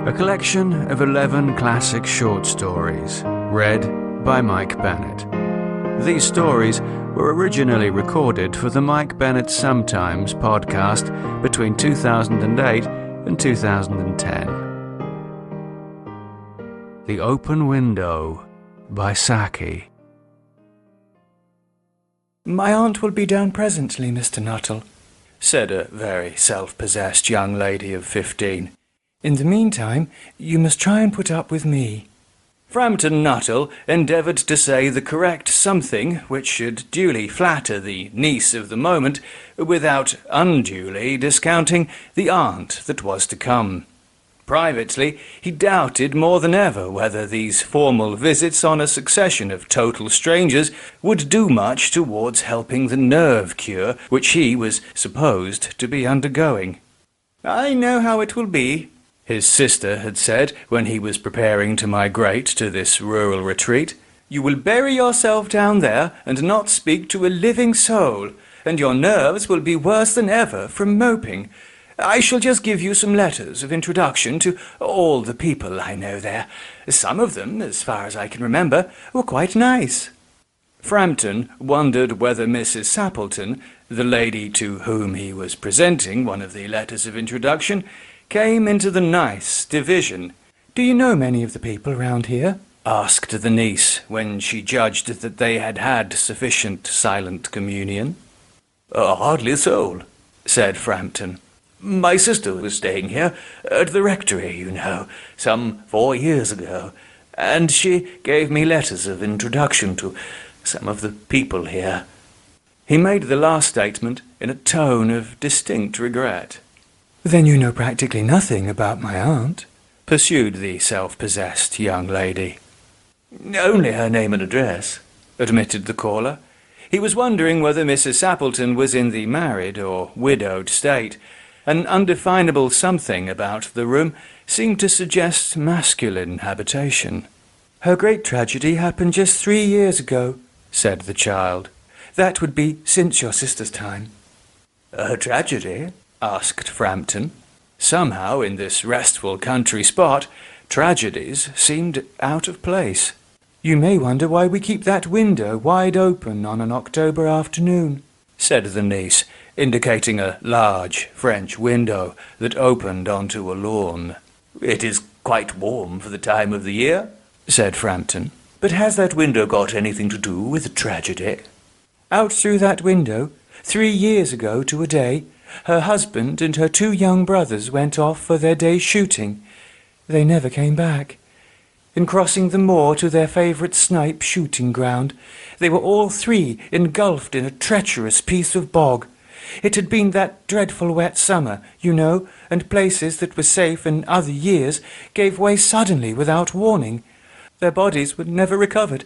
A collection of 11 classic short stories, read by Mike Bennett. These stories were originally recorded for the Mike Bennett Sometimes podcast between 2008 and 2010. The Open Window by Saki. "My aunt will be down presently, Mr. Nuttall," said a very self-possessed young lady of 15. "In the meantime, you must try and put up with me." Frampton Nuttall endeavoured to say the correct something which should duly flatter the niece of the moment, without unduly discounting the aunt that was to come. Privately, he doubted more than ever whether these formal visits on a succession of total strangers would do much towards helping the nerve cure which he was supposed to be undergoing. "I know how it will be," his sister had said when he was preparing to migrate to this rural retreat. "You will bury yourself down there and not speak to a living soul, and your nerves will be worse than ever from moping. I shall just give you some letters of introduction to all the people I know there. Some of them, as far as I can remember, were quite nice." Frampton wondered whether Mrs. Sappleton, the lady to whom he was presenting one of the letters of introduction, came into the nice division. "Do you know many of the people round here?" asked the niece, when she judged that they had had sufficient silent communion. "Hardly a soul," said Frampton. "My sister was staying here, at the rectory, you know, some 4 years ago, and she gave me letters of introduction to some of the people here." He made the last statement in a tone of distinct regret. "Then you know practically nothing about my aunt?" pursued the self-possessed young lady. "Only her name and address," admitted the caller. He was wondering whether Mrs. Sappleton was in the married or widowed state. An undefinable something about the room seemed to suggest masculine habitation. "Her great tragedy happened just 3 years ago," said the child. "That would be since your sister's time." "Her tragedy?" asked Frampton. Somehow, in this restful country spot, tragedies seemed out of place. "You may wonder why we keep that window wide open on an October afternoon," said the niece, indicating a large French window that opened onto a lawn. "It is quite warm for the time of the year," said Frampton. "But has that window got anything to do with the tragedy?" "Out through that window, 3 years ago to a day, her husband and her 2 young brothers went off for their day's shooting. They never came back. In crossing the moor to their favourite snipe shooting ground, they were all 3 engulfed in a treacherous piece of bog. It had been that dreadful wet summer, you know, and places that were safe in other years gave way suddenly without warning. Their bodies were never recovered.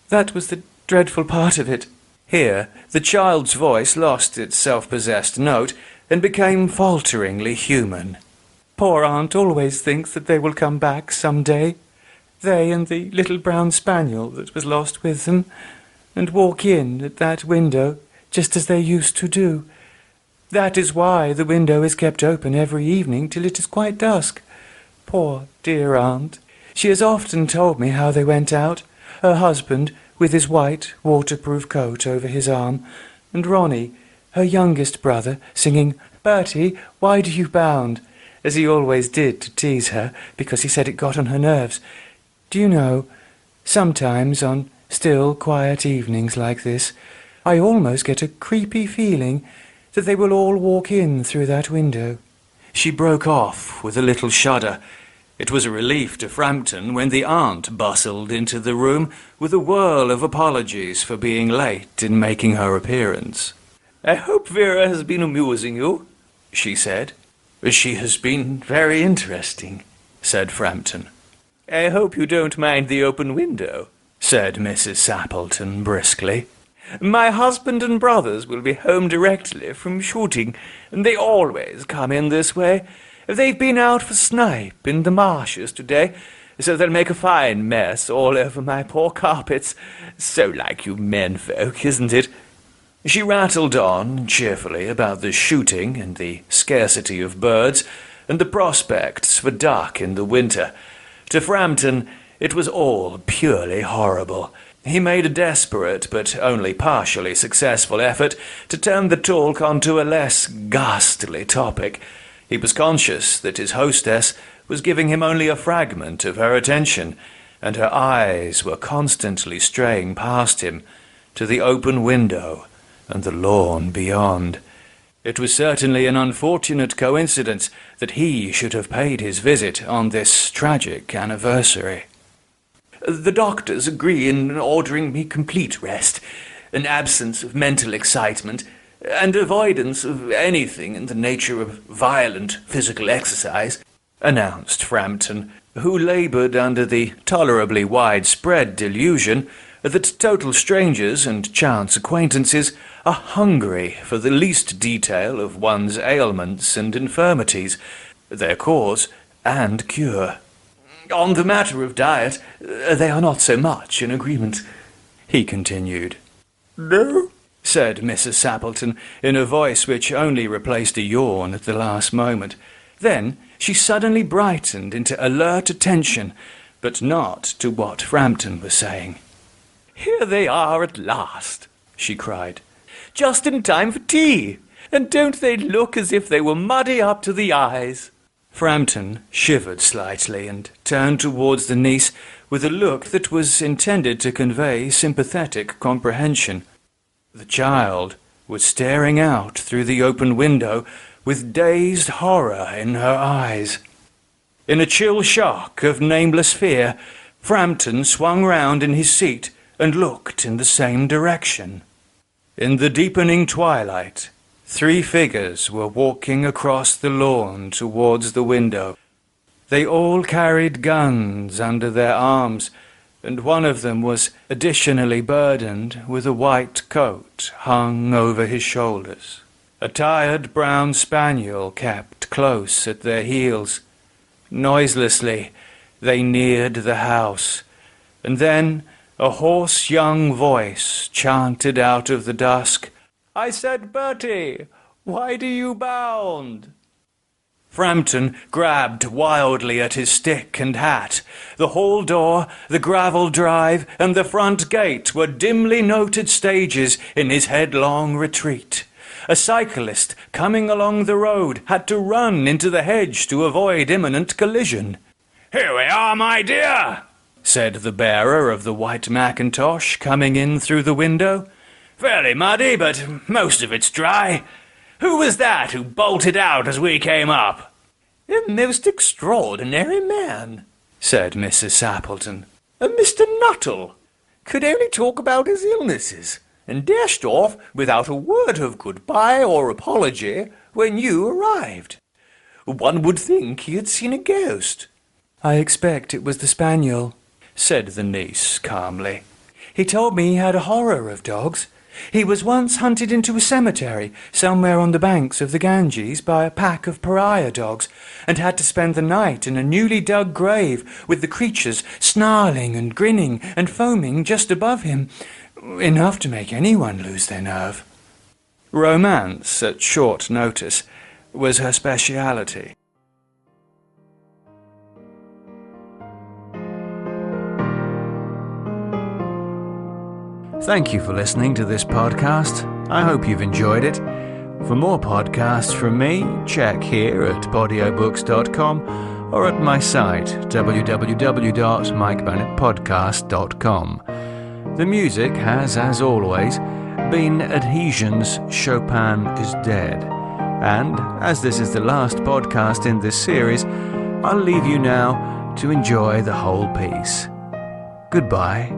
That was the dreadful part of it." Here the child's voice lost its self-possessed note and became falteringly human. "Poor aunt always thinks that they will come back some day, they and the little brown spaniel that was lost with them, and walk in at that window just as they used to do. That is why the window is kept open every evening till it is quite dusk. Poor dear aunt. She has often told me how they went out, her husband with his white waterproof coat over his arm, and Ronnie, her youngest brother, singing, 'Bertie, why do you bound?' as he always did to tease her, because he said it got on her nerves. Do you know, sometimes on still, quiet evenings like this, I almost get a creepy feeling that they will all walk in through that window." She broke off with a little shudder. It was a relief to Frampton when the aunt bustled into the room with a whirl of apologies for being late in making her appearance. "I hope Vera has been amusing you," she said. "She has been very interesting," said Frampton. "I hope you don't mind the open window," said Mrs. Sappleton briskly. "My husband and brothers will be home directly from shooting, and they always come in this way. They've been out for snipe in the marshes today, so they'll make a fine mess all over my poor carpets. So like you men folk, isn't it?" She rattled on cheerfully about the shooting and the scarcity of birds, and the prospects were dark in the winter. To Frampton, it was all purely horrible. He made a desperate, but only partially successful effort to turn the talk onto a less ghastly topic. He was conscious that his hostess was giving him only a fragment of her attention, and her eyes were constantly straying past him to the open window and the lawn beyond. It was certainly an unfortunate coincidence that he should have paid his visit on this tragic anniversary. "The doctors agree in ordering me complete rest, an absence of mental excitement, and avoidance of anything in the nature of violent physical exercise," announced Frampton, who laboured under the tolerably widespread delusion that total strangers and chance acquaintances are hungry for the least detail of one's ailments and infirmities, their cause and cure. "On the matter of diet, they are not so much in agreement," he continued. "No?" said Mrs. Sappleton, in a voice which only replaced a yawn at the last moment. Then she suddenly brightened into alert attention, but not to what Frampton was saying. "Here they are at last," she cried. "Just in time for tea! And don't they look as if they were muddy up to the eyes?" Frampton shivered slightly and turned towards the niece with a look that was intended to convey sympathetic comprehension. The child was staring out through the open window with dazed horror in her eyes. In a chill shock of nameless fear, Frampton swung round in his seat and looked in the same direction. In the deepening twilight, 3 figures were walking across the lawn towards the window. They all carried guns under their arms, and one of them was additionally burdened with a white coat hung over his shoulders. A tired brown spaniel kept close at their heels. Noiselessly, they neared the house, and then a hoarse young voice chanted out of the dusk, "I said, Bertie, why do you bound?" Frampton grabbed wildly at his stick and hat. The hall door, the gravel drive, and the front gate were dimly noted stages in his headlong retreat. A cyclist coming along the road had to run into the hedge to avoid imminent collision. "Here we are, my dear," said the bearer of the white mackintosh, coming in through the window. "Fairly muddy, but most of it's dry. Who was that who bolted out as we came up?" "A most extraordinary man," said Mrs. Sappleton. "A Mr. Nuttall. Could only talk about his illnesses, and dashed off without a word of goodbye or apology when you arrived. One would think he had seen a ghost." "I expect it was the spaniel," said the niece calmly. "He told me he had a horror of dogs. He was once hunted into a cemetery somewhere on the banks of the Ganges by a pack of pariah dogs, and had to spend the night in a newly dug grave with the creatures snarling and grinning and foaming just above him, enough to make anyone lose their nerve." Romance at short notice was her speciality. Thank you for listening to this podcast. I hope you've enjoyed it. For more podcasts from me, check here at audiobooks.com or at my site www.mikebennettpodcast.com. The music has, as always, been Adhesion's Chopin is Dead. And as this is the last podcast in this series, I'll leave you now to enjoy the whole piece. Goodbye.